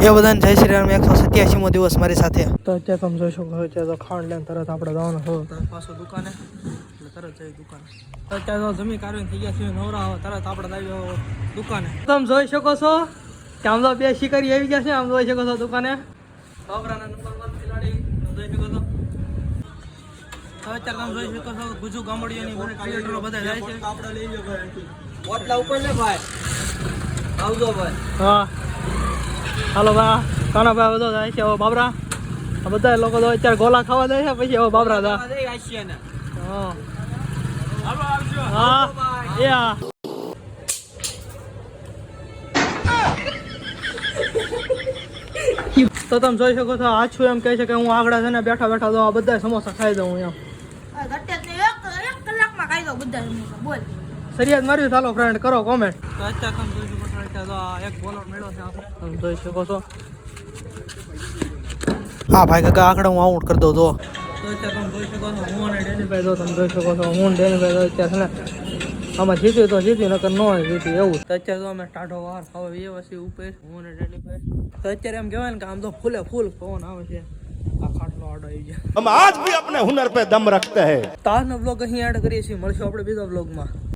એ બધાને જય શ્રી રામ 187મો દિવસ મારી સાથે. તો અત્યારે તમે જોઈ શકો છો અત્યારે તો ખાંડ લઈને તરત આપણે જવાનું છો પાછો દુકાને એટલે તરત જઈ દુકાને. તો અત્યારે તો જમી કાઢીને થઈ ગયા છે નવરા હવે તરત આપણે આવી દુકાને. તમે જોઈ શકો છો કે આમ તો બે શિકારી આવી ગયા છે. આમ જોઈ શકો છો દુકાને બાબરાના નંબર 1 ખેલાડી જોઈ શકો છો. તો અત્યારે તમે જોઈ શકો છો ગુજુ ગામડીઓની ક્રિએટરો બધા જાય છે. આપણે લઈ લો ભાઈ ઓટલા ઉપર ને ભાઈ આવજો ભાઈ. હા હાલો ભાઈ કાના ભાઈ બધો જાય છે હવે બાબરા. આ બધા લોકો તો અત્યારે ગોલા ખાવા જાય છે પછી હવે બાબરા દા. હા હા યા તો તમે જોઈ શકો છો આ છું એમ કહે છે કે હું આગળ છે ને બેઠા બેઠા તો આ બધા સમોસા ખાઈ દઉં એમ. સરિયાદ માર્યું ચાલો ફ્રેન્ડ કરો કોમેન્ટ. તો અત્યારે તમે જોઈ શકો છો અત્યારે તો એક બોલર મેળો છે આપણે તમે જોઈ શકો છો. હા ભાઈ કાકા આંકડે હું આઉટ કરી દઉં તો અત્યારે તમે જોઈ શકો છો હું અને ડેનીભાઈ તો તમે જોઈ શકો છો હું ડેનીભાઈ તો અત્યારે છે ને આમાં જીત્યું તો જીત્યું નકર ન હોય જીત્યું એવું. તો અત્યારે તો અમે ટાઢો વાર ખાવા એ વસ્તુ ઉપર હું અને ડેનીભાઈ તો અત્યારે એમ કહેવાય ને કે આમ તો ફૂલે ફૂલ પવન આવે છે. આ ખાટલો આડો આવી જાય. हम आज भी अपने हुनर पे दम रखते हैं. તો આજનો બ્લોગ અહીં એડ કરીએ છીએ. મળશું આપણે બીજા બ્લોગમાં.